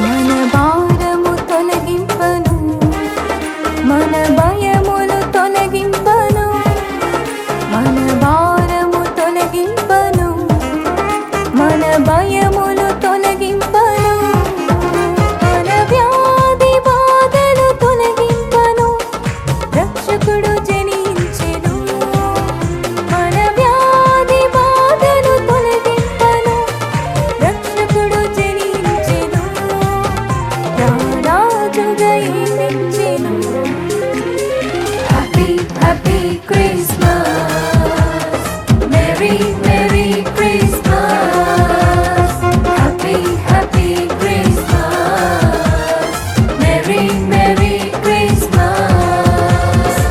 మన భారము తొలగింపను, మన భయములు తొలగింపను, మన భారము తొలగింపను, మన భయములు తొలగింపను, మన వ్యాధి బాధలు తొలగింపను, రక్షకుడు జనించెను. మన వ్యాధి బాధలు తొలగింపను, రక్షకుడు జనించెను, రారాజుగా ఎన్నించెను. Happy happy Christmas, merry merry Christmas, happy happy Christmas, merry merry Christmas.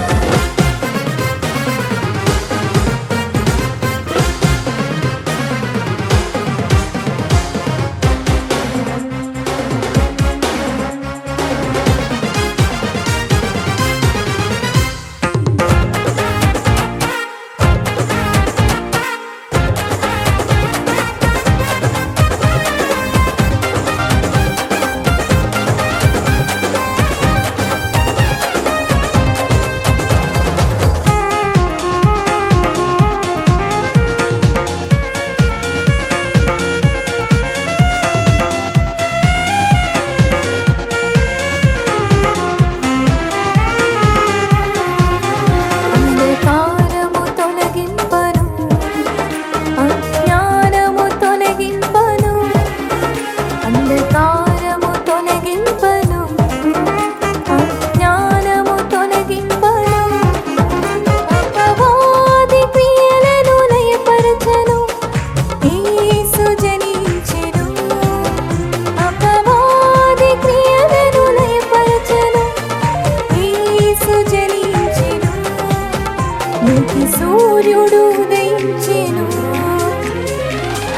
అంధకారము తొలగింపను, అజ్ఞానము తొలగింపను, అంధకారము తొలగింపను, అజ్ఞానము తొలగింపను, అపవాది క్రియలను లయపరచెను, యేసు జనించెను. అపవాది క్రియలను లయపరచెను, యేసు జనించెను, నీతి సూర్యుడు ఉదయించెను.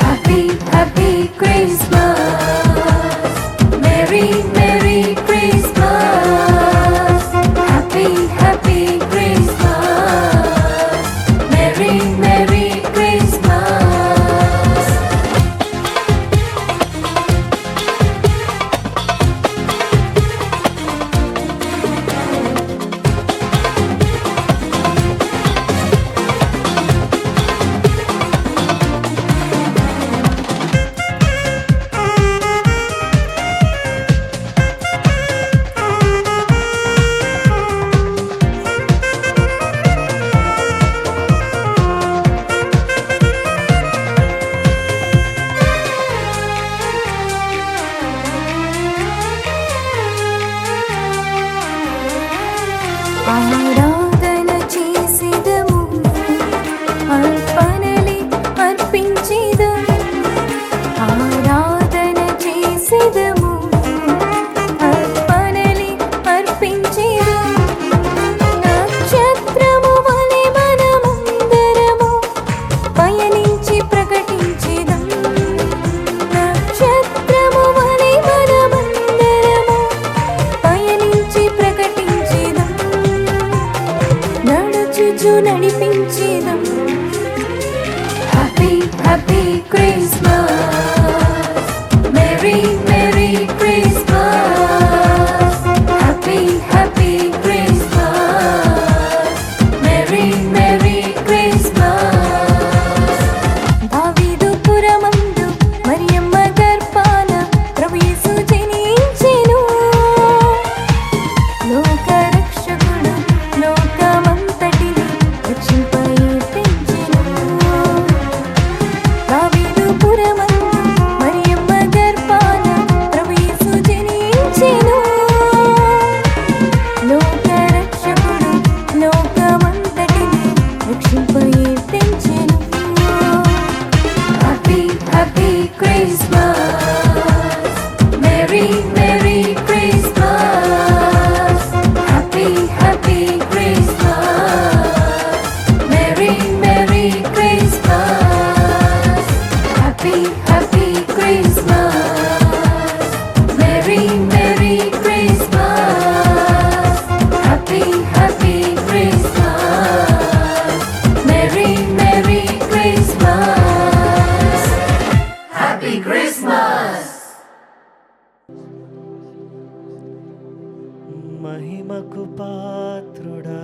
Happy happy Christmas, merry merry Christmas, happy happy Christmas, merry merry Christmas. ఆరాధన చేసిదము, అర్పణలి అర్పించిదము, ఆరాధన చేసిదము, అర్పణలి అర్పించిదము, నక్షత్రము వలె మనమందరము పయనించి ప్రకటించిదము, నక్షత్రము వలె మనమందరము పయనించి ప్రకటించిదము, నడుచుచు నడిపించిదం. Happy happy Christmas, merry merry Christmas, happy happy Christmas, merry merry Christmas. Daveedu పురమందు మరియమ్మ గర్భాన ప్రభు యేసు జనించెను, లోక రక్షకుడు లోకమంతటిని రక్షింపయత్నించెను. దావీదు పురమందు మరియమ్మ గర్భాన ప్రభు యేసు జనించెను, లోక రక్షకుడు లోకమంతటిని రక్షింపయత్నించెను. Happy happy Christmas, merry merry Christmas, happy happy Christmas, merry merry Christmas, happy happy Christmas, merry merry Christmas, happy happy Christmas, merry merry Christmas. Happy Christmas. మహిమకు పాత్రుడా,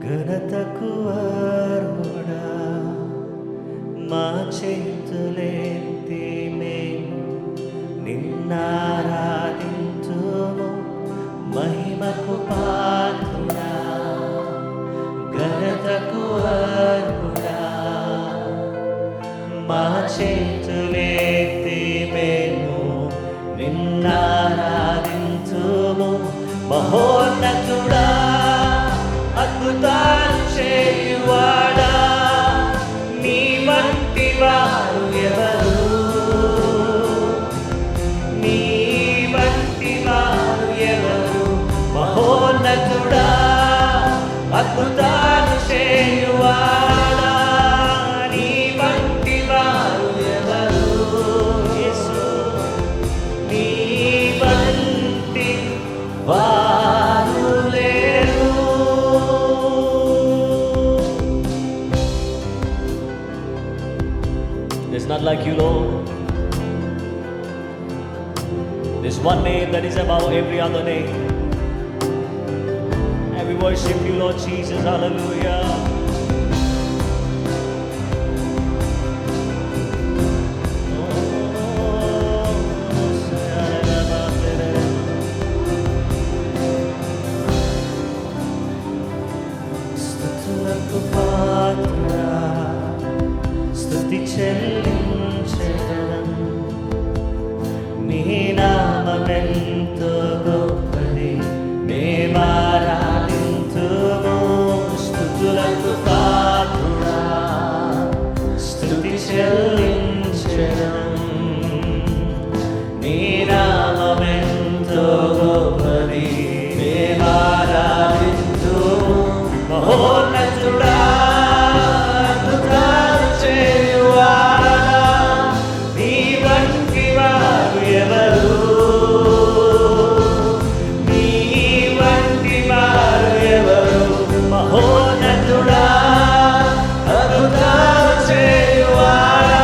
ఘనతకు అర్హుడా, మా చేతులెత్తి మేము నిన్నారాధింతుము. మహిమకు పాత్రుడా, ఘనతకు అర్హుడా, మా చేతులెత్తి మేము నిన్నారాధింతుము. మహోన్నతుడా, అద్భుతాలు చేయువాడా, నీ వంటి వారు ఎవరు? నీ వంటి వారు ఎవరు? మహోన్నతుడా, అద్భుతాలు చేయువాడా, నీ వంటి వారు ఎవరు? యేసు, నీ వంటి వారు లేరు. There's not like you, Lord. There's one name that is above every other name. And we worship you, Lord Jesus. Hallelujah. స్తుతులకు పాత్రుడా, స్తుతి చెల్లించెదను. నీ నామమెంతో గొప్పది, మేమారాధింతుము. స్తుతులకు పాత్రుడా, స్తుతి చెల్లించెదను. నీ నామమెంతో గొప్పది, మేమారాధింతుము. మహోన్నతుడా, అద్భుతాలు చేయువాడా, నీ వంటి వారు ఎవరు? నీ వంటి వారు ఎవరు? మహోన్నతుడా, అద్భుతాలు చేయువాడా,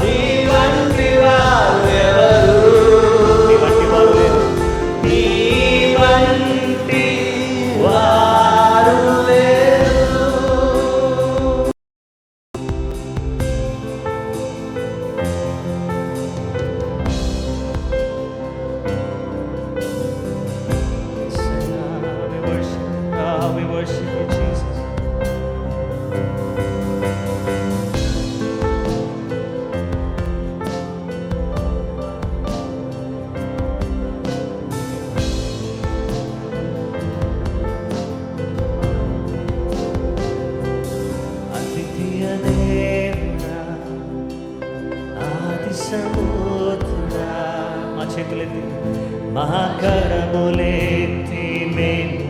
నీ వంటి వారు ఎవరు? నీ వంటి వారు లేరు. నీ వంటి వారు లేరు. We worship you, Jesus. అద్వితీయ దేవుడా, ఆది సముద్రుడా, మా చేతులెత్తి మహాకరములెత్తి మేము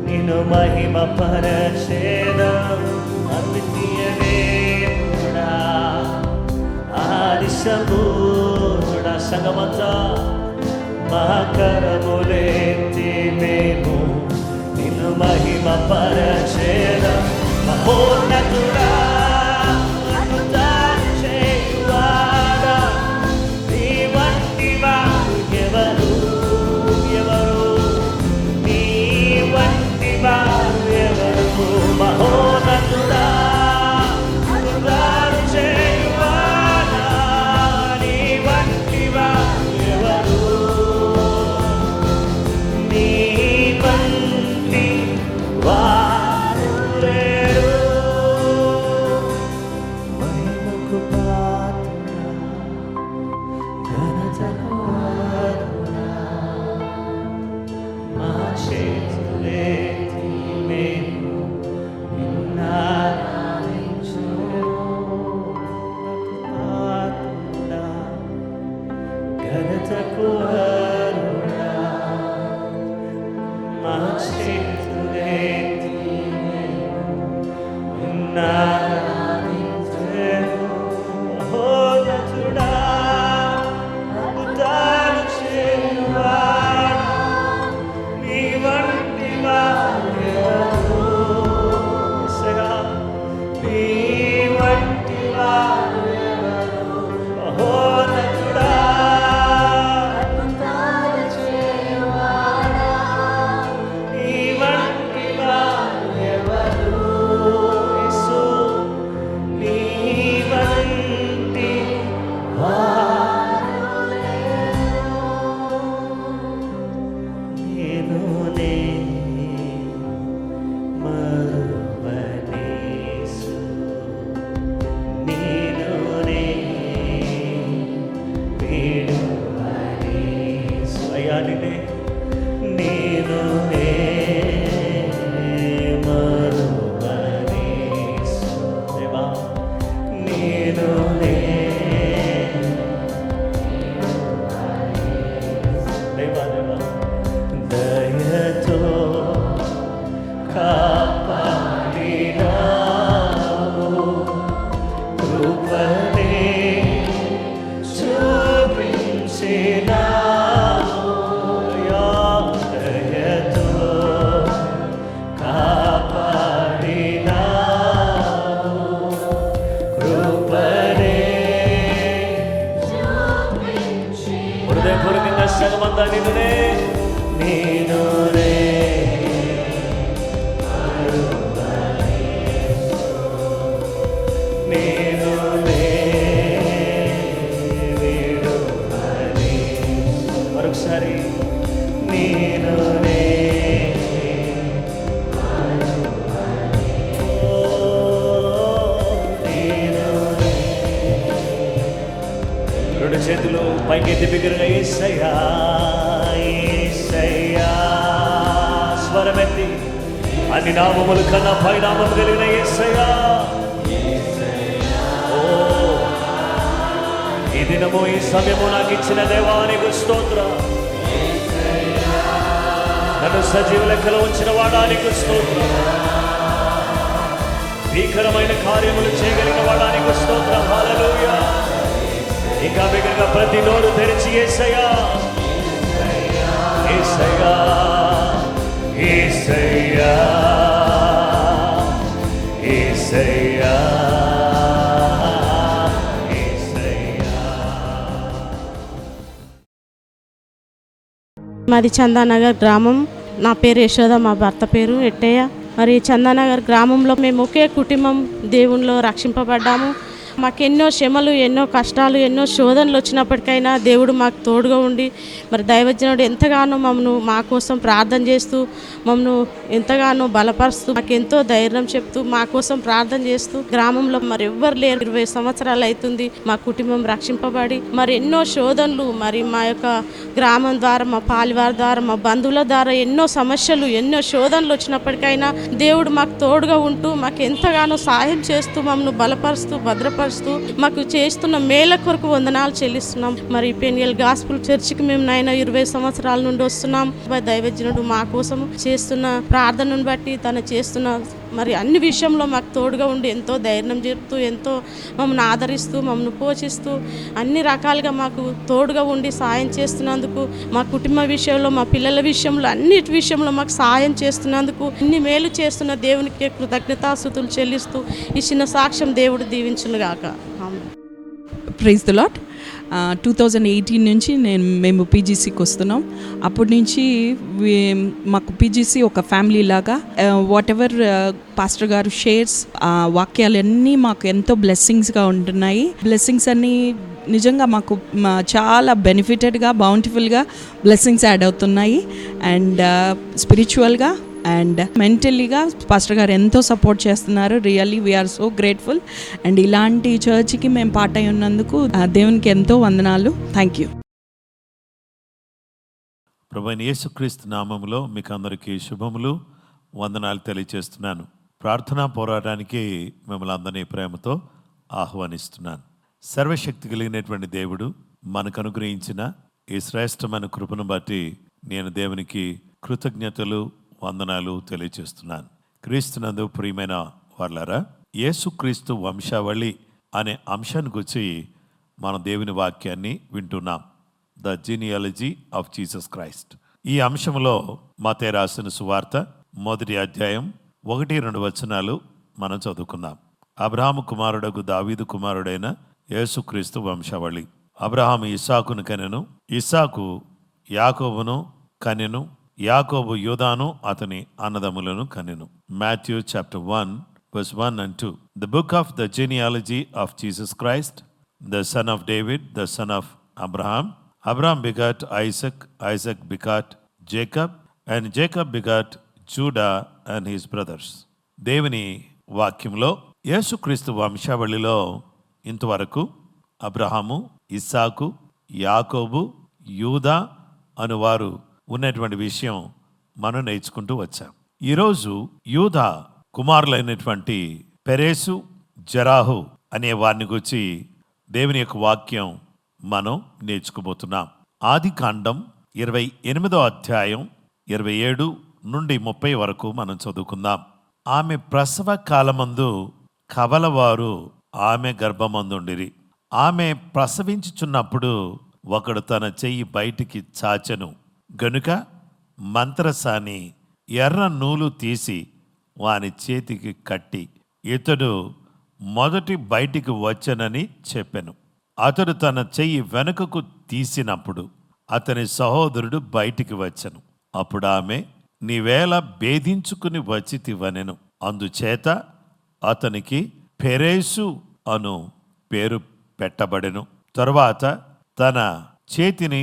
నిన్ను మహిమ పరచేదం. అద్వితీయ దేవుడా, ఆది సముద్రుడా, సంగమంతా మహాకరములెత్తి మేము నిన్ను మహిమ పరచేదం. మహోన్నతుడా, అద్భుతాలు చేయువాడా, నీ వంటి వారు ఎవరు? ఎవరు? నీ వంటి వారు ఎవరు? మహోన్నతుడా, అద్భుతాలు చేయువాడా, నీ వంటి వారు ఎవరు? నీ వంటి వారు లేరు. మహిమకు పాత్రుడా, ఘనతకు అర్హుడా, మా చేతులెత్తి మేము నిన్నారాధించుము. పాత్రుడా, ఘనతకు అర్హుడా, మా చేతులెత్తి మేము నిన్నారాధించుము. మహోన్నతుడా, అద్భుతాలు చేయువాడా, నీ వంటి వారు ఎవరు? యేసయ్యా, నీ వంటి వారు ఎవరు? మహోన్నతుడా, అద్భుతాలు సగమంతా నిన్నునే మరొకసారి రెండు చేతులు పైకెత్తి బిగ్గరగా యేసయ్యా యేసయ్యా స్వరమెత్తి అన్ని నామముల కన్నా పై నామము కలిగిన యేసయ్యా. ఓ ఈ దినము ఈ సమయము నాకు ఇచ్చిన దేవానికి స్తోత్రం. నన్ను సజీవ లెక్కలో ఉంచిన వాడానికి స్తోత్రం. భీకరమైన కార్యములు చేయగలిగిన వాడానికి స్తోత్రం. హల్లెలూయా. ఇంకా బిగ్గరగా ప్రతి నోరు తెరిచి యేసయ్యా యేసయ్యా యేసయ్యా యేసయ్యా యేసయ్యా. మాది చందానగర్ గ్రామం. నా పేరు యశోద, మా భర్త పేరు ఎట్టయ్య. మరి చందానగర్ గ్రామంలో మేము ఒకే కుటుంబం దేవునిలో రక్షింపబడ్డాము. మాకెన్నో శ్రమలు, ఎన్నో కష్టాలు, ఎన్నో శోధనలు వచ్చినప్పటికైనా దేవుడు మాకు తోడుగా ఉండి మరి దైవజనుడు ఎంతగానో మా కోసం ప్రార్థన చేస్తూ మమ్మల్ని ఎంతగానో బలపరుస్తూ మాకు ఎంతో ధైర్యం చెప్తూ మా కోసం ప్రార్థన చేస్తూ గ్రామంలో మరి ఎవ్వరు లేరు. 20 సంవత్సరాలు అవుతుంది మా కుటుంబం రక్షింపబడి. మరి ఎన్నో శోధనలు మరి మా యొక్క గ్రామం ద్వారా, మా పాలివారి ద్వారా, మా బంధువుల ద్వారా ఎన్నో సమస్యలు, ఎన్నో శోధనలు వచ్చినప్పటికైనా దేవుడు మాకు తోడుగా ఉంటూ మాకు ఎంతగానో సహాయం చేస్తూ మమ్మల్ని బలపరుస్తూ భద్రపరుస్తూ మాకు చేస్తున్న మేల కొరకు వందనాలు చెల్లిస్తున్నాం. మరి పెనియల్ గాస్పుల్ చర్చికి మేము 20 సంవత్సరాల నుండి వస్తున్నాం. దైవజనుడు మా కోసం చేస్తున్న ప్రార్థనను బట్టి తను చేస్తున్న మరి అన్ని విషయంలో మాకు తోడుగా ఉండి ఎంతో ధైర్యం చెప్తూ ఎంతో మమ్మల్ని ఆదరిస్తూ మమ్మల్ని పోషిస్తూ అన్ని రకాలుగా మాకు తోడుగా ఉండి సాయం చేస్తున్నందుకు, మా కుటుంబ విషయంలో, మా పిల్లల విషయంలో, అన్నిటి విషయంలో మాకు సాయం చేస్తున్నందుకు, ఇన్ని మేలు చేస్తున్న దేవునికి కృతజ్ఞతాస్తుతులు చెల్లిస్తూ ఈ చిన్న సాక్ష్యం దేవుడు దీవించునుగాక. Praise the lord. 2018 నుంచి మేము పీజీసీకి వస్తున్నాం. అప్పటి నుంచి మాకు పీజీసీ ఒక ఫ్యామిలీ లాగా. వాట్ ఎవర్ పాస్టర్ గారు షేర్స్, వాక్యాలన్నీ మాకు ఎంతో బ్లెస్సింగ్స్గా ఉంటున్నాయి. బ్లెస్సింగ్స్ అన్నీ నిజంగా మాకు చాలా బెనిఫిటెడ్గా, బౌంటిఫుల్గా బ్లెస్సింగ్స్ యాడ్ అవుతున్నాయి. అండ్ స్పిరిచువల్గా అండ్ మెంటలీగా పాస్టర్ గారు ఎంతో సపోర్ట్ చేస్తున్నారు. Really we're so grateful. And ఇలాంటి చర్చ్కి మేము పార్ట్ అయి ఉన్నందుకు దేవునికి ఎంతో వందనాలు. Thank you. ప్రభువైన యేసుక్రీస్తు నామములో మీకు అందరికీ శుభములు, వందనాలు తెలియజేస్తున్నాను. ప్రార్థనా పోరాటానికి మిమ్మల్ని అందరినీ ప్రేమతో ఆహ్వానిస్తున్నాను. సర్వశక్తి కలిగినటువంటి దేవుడు మనకు అనుగ్రహించిన ఈ శ్రేష్టమైన కృపను బట్టి నేను దేవునికి కృతజ్ఞతలు, వందనాలు తెలియజేస్తున్నాను. క్రీస్తునందు ప్రియమైన వాళ్ళారా, యేసుక్రీస్తు వంశావళి అనే అంశాన్ని గురించి మనం దేవుని వాక్యాన్ని వింటున్నాం. The genealogy of Jesus Christ. ఈ అంశంలో మత్తయి రాసిన సువార్త 1వ అధ్యాయం 1-2 వచనాలు మనం చదువుకుందాం. అబ్రహాము కుమారుడకు దావీదు కుమారుడైన యేసుక్రీస్తు వంశావళి. అబ్రహాము ఇస్సాకును కనెను, ఇస్సాకు యాకోబును కనెను, యాకోబు యూదాను అతని అన్నదమ్ములను కనెను. Matthew chapter 1 verse 1 and 2. The book of the genealogy of Jesus Christ, the son of David, the son of Abraham. Abraham begot Isaac, Isaac begot Jacob, and Jacob begot Judah and his brothers. దేవుని వాక్యంలో యేసుక్రీస్తు వంశావళిలో ఇంతవరకు అబ్రహాము, ఇస్సాకు, యాకోబు, యూదా అనువారు ఉన్నటువంటి విషయం మనం నేర్చుకుంటూ వచ్చాం. ఈరోజు యూదా కుమారులైనటువంటి పెరేసు, జరాహు అనే వారిని గురించి దేవుని యొక్క వాక్యం మనం నేర్చుకోబోతున్నాం. ఆదికాండం 28వ అధ్యాయం 27 నుండి 30 వరకు మనం చదువుకుందాం. ఆమె ప్రసవ కాలమందు కవలవారు ఆమె గర్భమందుండిరి. ఆమె ప్రసవించుచున్నప్పుడు ఒకడు తన చెయ్యి బయటికి చాచెను గనుక మంత్రసాని ఎర్ర నూలు తీసి వాని చేతికి కట్టి, ఇతడు మొదటి బయటికి వచ్చనని చెప్పెను. అతడు తన చెయ్యి వెనుకకు తీసినప్పుడు అతని సహోదరుడు బయటికి వచ్చెను. అప్పుడు ఆమె, నీవేళ భేదించుకుని వచ్చితివనెను. అందుచేత అతనికి పెరేసు అను పేరు పెట్టబడెను. తరువాత తన చేతిని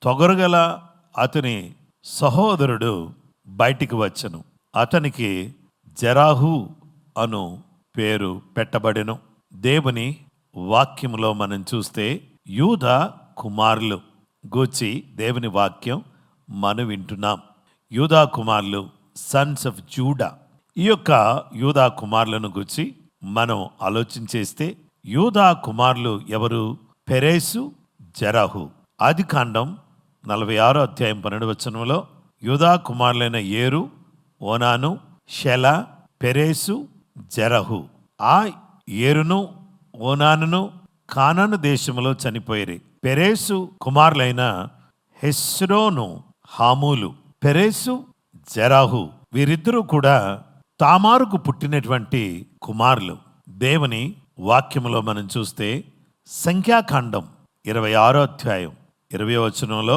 తొగరగల అతని సహోదరుడు బయటికి వచ్చెను. అతనికి జరాహు అను పేరు పెట్టబడెను. దేవుని వాక్యములో మనం చూస్తే యూదా కుమారులు గూర్చి దేవుని వాక్యం మనం వింటున్నాం. యూదా కుమారులు, సన్స్ ఆఫ్ జూడా. ఈ యొక్క యూదా కుమారులను గూర్చి మనం ఆలోచించేస్తే యూదా కుమారులు ఎవరు? పెరేసు, జరాహు. ఆదికాండం 46 అధ్యాయం 12 వచనంలో యూదా కుమారులైన ఏరు, ఓనాను, షెలా, పెరేసు, జరహు. ఆ ఏరును ఓనానును కానాను దేశంలో చనిపోయిరి. పెరేసు కుమారులైన హెస్రోను, హామూలు. పెరేసు, జరాహు వీరిద్దరూ కూడా తామారుకు పుట్టినటువంటి కుమారులు. దేవుని వాక్యములో మనం చూస్తే సంఖ్యాకాండం 26 అధ్యాయం 20 వచనంలో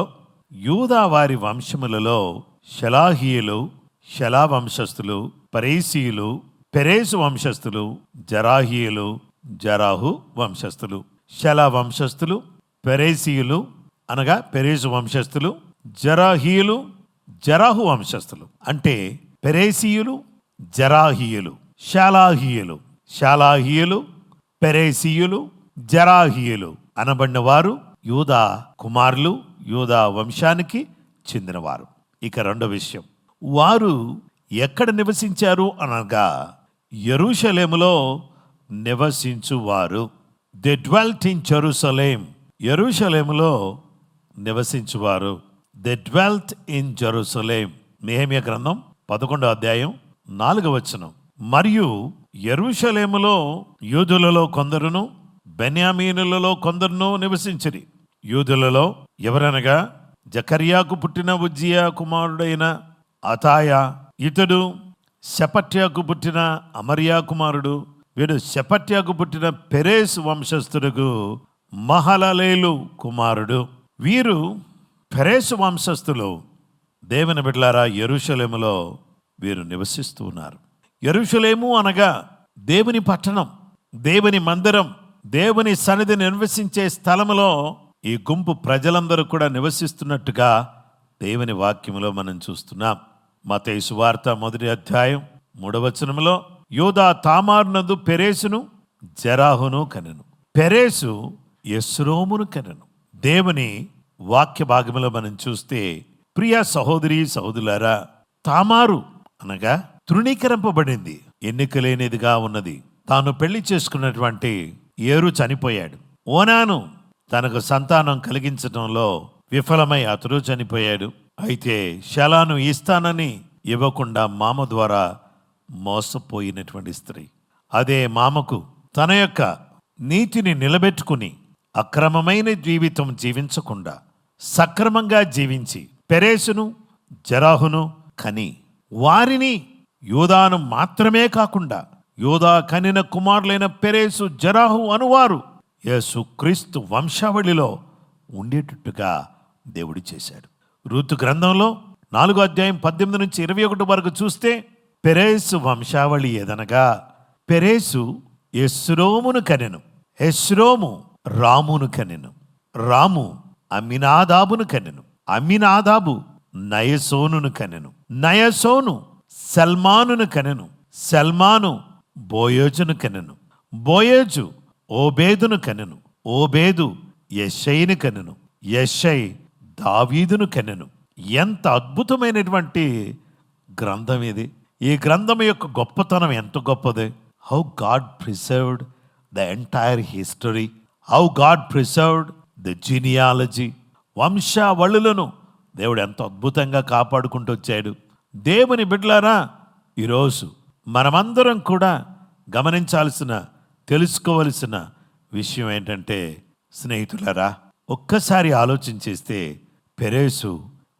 యూదా వారి వంశములలో షెలాహీయులు, షెలా వంశస్థులు, పరేసీయులు, పెరేసు వంశస్థులు, జరాహీయులు, జరాహు వంశస్థులు. షెలా వంశస్థులు, పెరేసీయులు అనగా పెరేసు వంశస్థులు, జరాహీయులు, జరాహు వంశస్థులు. అంటే పెరేసీయులు, జరాహీయులు, షాలాహీయులు, షాలాహీయులు, పెరేసీయులు, జరాహీయులు అనబడిన వారు యూదా కుమారులు, యూదా వంశానికి చెందినవారు. ఇక రెండో విషయం, వారు ఎక్కడ నివసించారు అనగా యెరూషలేములో నివసించువారు. They dwelt in Jerusalem. యెరూషలేములో నివసించువారు. They dwelt in Jerusalem. Nehemya గ్రంథం 11 అధ్యాయం 4వ వచనం. మరియు యెరూషలేములో యూదులలో కొందరును బెన్యామీనులలో కొందరును నివసించిరి. యూదులలో ఎవరనగా జకర్యాకు పుట్టిన ఉజ్జియా కుమారుడైన అతాయా, ఇతడు షెపట్యాకు పుట్టిన అమర్యా కుమారుడు. వీడు షెపట్యాకు పుట్టిన పెరేసు వంశస్థుడుకు మహలలేలు కుమారుడు. వీరు పెరేసు వంశస్థులు. దేవుని బిడ్డలారా, యెరూషలేములో వీరు నివసిస్తూ ఉన్నారు. యెరూషలేము అనగా దేవుని పట్టణం, దేవుని మందిరం, దేవుని సన్నిధి నివసించే స్థలములో ఈ గుంపు ప్రజలందరూ కూడా నివసిస్తున్నట్టుగా దేవుని వాక్యములో మనం చూస్తున్నాం. మత్తయి సువార్త 1వ అధ్యాయం 3వ వచనములో యూదా తామారునందు పెరేసును, జరాహును కనెను. పెరేసు యెస్రోమును కనెను. దేవుని వాక్య భాగములో మనం చూస్తే ప్రియ సహోదరి సహోదరులారా, తామారు అనగా తృణీకరింపబడింది, ఎన్నిక లేనిదిగా ఉన్నది. తాను పెళ్లి చేసుకున్నటువంటి ఏరు చనిపోయాడు. ఓనాను తనకు సంతానం కలిగించడంలో విఫలమై అతడు చనిపోయాడు. అయితే షెలాను ఇస్తానని ఇవ్వకుండా మామ ద్వారా మోసపోయినటువంటి స్త్రీ. అదే మామకు తన యొక్క నీతిని నిలబెట్టుకుని అక్రమమైన జీవితం జీవించకుండా సక్రమంగా జీవించి పెరేసును, జరాహును కని వారిని యూదాను మాత్రమే కాకుండా యూదా కనిన కుమారులైన పెరేసు, జరాహు అనువారు యేసుక్రీస్తు వంశావళిలో ఉండేటట్టుగా దేవుడు చేశాడు. రూతు గ్రంథంలో 4వ అధ్యాయం 18 నుంచి 21 వరకు చూస్తే పెరేసు వంశావళి ఏదనగా పెరేసు యెస్రోమును కనెను, హెస్రోము రామును కనెను, రాము అమ్మినాదాబును కనెను, అమ్మినాదాబు నయసోనును కనెను, నయసోను సల్మానును కనెను, సల్మాను బోయోజును కనెను, బోయోజు ఓబేదును కనెను, ఓబేదు యెషయిని కనెను, యెషై దావీదును కనెను. ఎంత అద్భుతమైనటువంటి గ్రంథం ఇది! ఈ గ్రంథం యొక్క గొప్పతనం ఎంత గొప్పది! How God preserved the entire history, how God preserved the genealogy. వంశావళులను దేవుడు ఎంత అద్భుతంగా కాపాడుకుంటూ వచ్చాడు. దేవుని బిడ్డలారా, ఈరోజు మనమందరం కూడా గమనించాల్సిన, తెలుసుకోవలసిన విషయం ఏంటంటే, స్నేహితులారా, ఒక్కసారి ఆలోచించేస్తే పెరేసు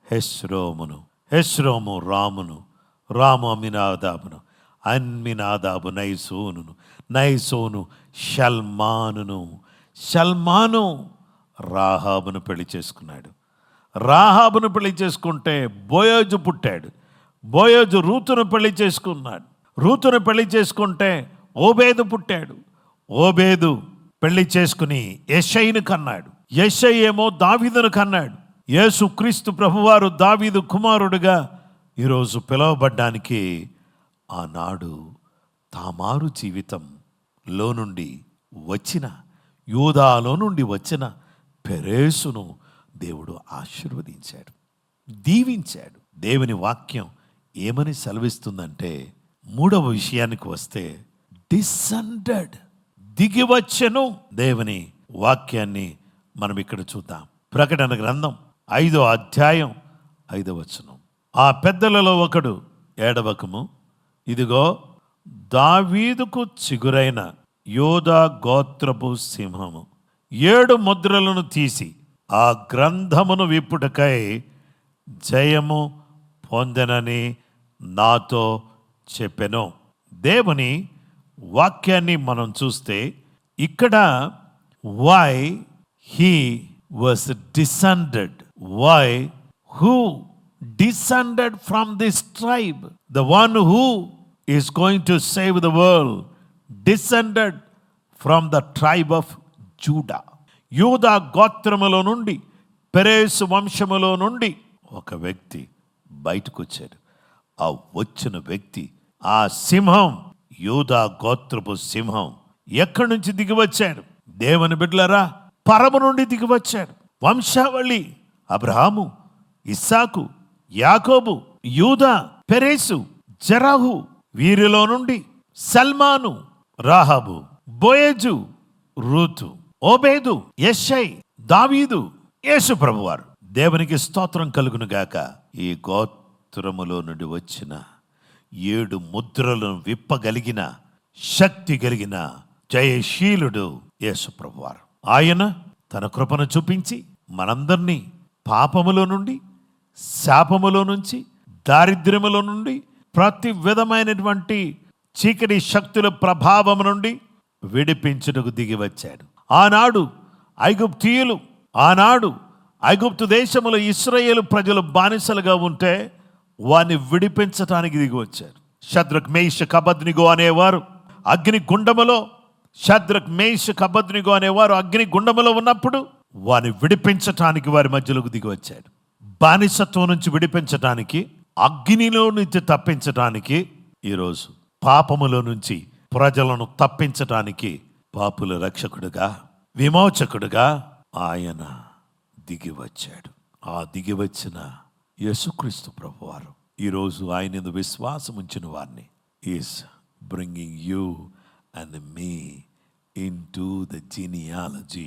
హెస్రోమును, హెస్రోము రామును, రాము అమ్మినాదాబును, అమ్మినాదాబు నయసోనును, నయసోను షల్మానును, షల్మాను రాహాబును పెళ్లి చేసుకున్నాడు. రాహాబును పెళ్లి చేసుకుంటే బోయోజు పుట్టాడు. బోయోజు రూతును పెళ్లి చేసుకున్నాడు. రూతును పెళ్లి చేసుకుంటే ఓబేదు పుట్టాడు. ఓబేదు పెళ్లి చేసుకుని యెషయిని కన్నాడు. యెషయి ఏమో దావీదును కన్నాడు. యేసుక్రీస్తు ప్రభువారు దావీదు కుమారుడుగా ఈరోజు పిలువబడ్డానికి ఆనాడు తామారు జీవితంలో నుండి వచ్చిన, యూదాలో నుండి వచ్చిన పెరేసును దేవుడు ఆశీర్వదించాడు, దీవించాడు. దేవుని వాక్యం ఏమని సెలవిస్తుందంటే, 3వ విషయానికి వస్తే డిసెండెడ్, దిగివచ్చెను. దేవుని వాక్యాన్ని మనం ఇక్కడ చూద్దాం. ప్రకటన గ్రంథం 5వ అధ్యాయం 5వ వచనం. ఆ పెద్దలలో ఒకడు ఏడవకము, ఇదిగో దావీదుకు చిగురైన యోధా గోత్రపు సింహము 7 ముద్రలను తీసి ఆ గ్రంథమును విప్పుటకై జయము పొందెనని నాతో చెప్పెను. దేవుని వాక్యాన్ని మనం చూస్తే ఇక్కడ why he was descended, why who descended from this tribe, the one who is going to save the world descended from the tribe of Judah. యూదా గోత్రములో నుండి, పెరేసు వంశములో నుండి ఒక వ్యక్తి బయటకు వచ్చాడు. ఆ వచ్చిన వ్యక్తి, ఆ సింహం, యూదా గోత్రపు సింహం ఎక్కడి నుంచి దిగి వచ్చాడు? దేవుని బిడ్డలారా, పరము నుండి దిగి వచ్చాడు. వంశావళి అబ్రహాము, ఇస్సాకు, యాకోబు, యూదా, పెరేసు, జరాహు, వీరిలో నుండి సల్మాను, రాహాబు, బోయేజు, రూతు, ఓబేదు, యెషయి, దావీదు, యేసు ప్రభువారు. దేవునికి స్తోత్రం కలుగును గాక. ఈ గోత్రములో నుండి వచ్చిన 7 ముద్రలను విప్పగలిగిన శక్తి కలిగిన జయశీలుడు యేసు ప్రభువారు. ఆయన తన కృపను చూపించి మనందరినీ పాపములో నుండి, శాపములో నుంచి, దారిద్ర్యములో నుండి, ప్రతి విధమైనటువంటి చీకటి శక్తుల ప్రభావం నుండి విడిపించుటకు దిగి వచ్చాడు. ఆనాడు ఐగుప్తీయులు, ఆనాడు ఐగుప్తు దేశములో ఇశ్రాయేలు ప్రజలు బానిసలుగా ఉంటే వారిని విడిపించటానికి దిగి వచ్చారు. షద్రక్, మేషక్, అబేద్నెగో అనేవారు అగ్ని గుండములో, షద్రక్, మేషక్, అబేద్నెగో అనేవారు అగ్ని గుండములో ఉన్నప్పుడు వారిని విడిపించటానికి వారి మధ్యలోకి దిగి వచ్చాడు. బానిసత్వం నుంచి విడిపించటానికి, అగ్నిలో నుంచి తప్పించటానికి, ఈరోజు పాపములో నుంచి ప్రజలను తప్పించటానికి పాపుల రక్షకుడుగా, విమోచకుడుగా ఆయన దిగి వచ్చాడు. ఆ దిగి వచ్చిన యేసుక్రీస్తు ప్రభువారు ఈరోజు ఆయన విశ్వాసం ఉంచిన వారిని is bringing you and me in to the genealogy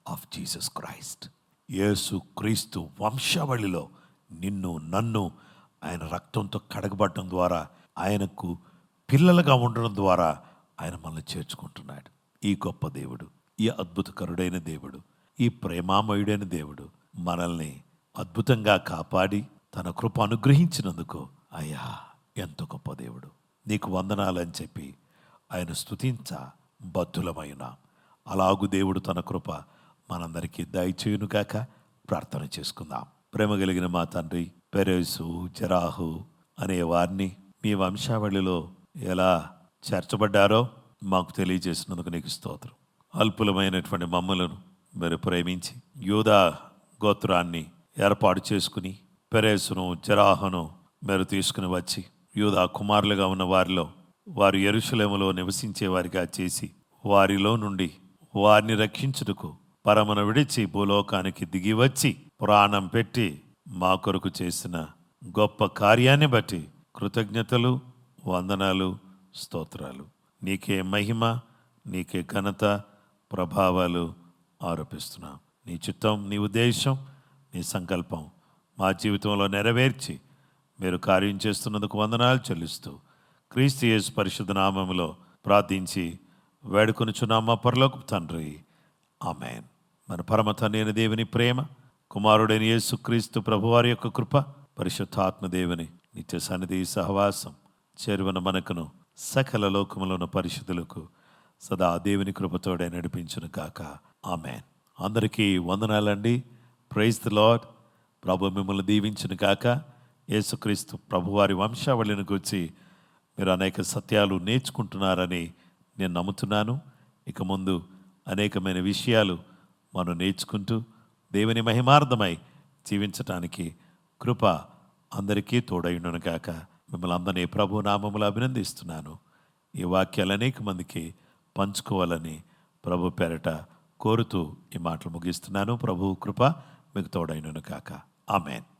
of Jesus Christ. యేసుక్రీస్తు వంశావళిలో నిన్ను, నన్ను ఆయన రక్తంతో కడగబడటం ద్వారా, ఆయనకు పిల్లలుగా ఉండడం ద్వారా ఆయన మనల్ని చేర్చుకుంటున్నాడు. ఈ గొప్ప దేవుడు, ఈ అద్భుతకరుడైన దేవుడు, ఈ ప్రేమామయుడైన దేవుడు మనల్ని అద్భుతంగా కాపాడి తన కృప అనుగ్రహించినందుకు అయ్యా ఎంత గొప్ప దేవుడు, నీకు వందనాలని చెప్పి ఆయన స్తుతించ బద్ధులమైన. అలాగు దేవుడు తన కృప మనందరికీ దయచేయునుగాక. ప్రార్థన చేసుకుందాం. ప్రేమ కలిగిన మా తండ్రి, పెరేసు, జరాహు అనే వారిని మీ వంశావళిలో ఎలా చేర్చబడ్డారో మాకు తెలియజేసినందుకు నీకు స్తోత్రం. అల్పులమైనటువంటి మమ్మలను మీరు ప్రేమించి యూదా గోత్రాన్ని ఏర్పాటు చేసుకుని పెరేసును, జరాహును మీరు తీసుకుని వచ్చి యూదా కుమారులుగా ఉన్న వారిలో వారు యెరూషలేములో నివసించే వారిగా చేసి వారిలో నుండి వారిని రక్షించుటకు పరమును విడిచి భూలోకానికి దిగి వచ్చి ప్రాణం పెట్టి మా కొరకు చేసిన గొప్ప కార్యాన్ని బట్టి కృతజ్ఞతలు, వందనాలు, స్తోత్రాలు. నీకే మహిమ, నీకే ఘనత, ప్రభావాలు ఆరోపిస్తున్నాం. నీ చిత్తం, నీ ఉద్దేశం, నీ సంకల్పం మా జీవితంలో నెరవేర్చి మీరు కార్యం చేస్తున్నందుకు వందనాలు చెల్లిస్తూ క్రీస్తు యేసు పరిశుద్ధ నామములో ప్రార్థించి వేడుకొనుచున్నాం మా పరలోకపు తండ్రి, ఆమేన్. మన పరమ తండ్రి అయిన దేవుని ప్రేమ, కుమారుడైన యేసు క్రీస్తు ప్రభువారి యొక్క కృప, పరిశుద్ధాత్మ దేవుని నిత్య సన్నిధి సహవాసం చేరువన మనకును సకల లోకములను పరిశుద్ధులకు సదా దేవుని కృపతోడే నడిపించును కాక. ఆమేన్. అందరికీ వందనాలండి. ప్రైజ్ ది లార్డ్, ప్రభు మిమ్మల్ని దీవించిన కాక. యేసుక్రీస్తు ప్రభువారి వంశావళిని గురించి మీరు అనేక సత్యాలు నేర్చుకుంటున్నారని నేను నమ్ముతున్నాను. ఇక ముందు అనేకమైన విషయాలు మనం నేర్చుకుంటూ దేవుని మహిమార్థమై జీవించటానికి కృప అందరికీ తోడైండును కాక. మిమ్మల్ని అందరినీ ప్రభు నామములు అభినందిస్తున్నాను. ఈ వాక్యాలు అనేక మందికి పంచుకోవాలని ప్రభు పేరట కోరుతూ ఈ మాటలు ముగిస్తున్నాను. ప్రభు కృప మీకు తోడైండును కాక. ఆమేన్.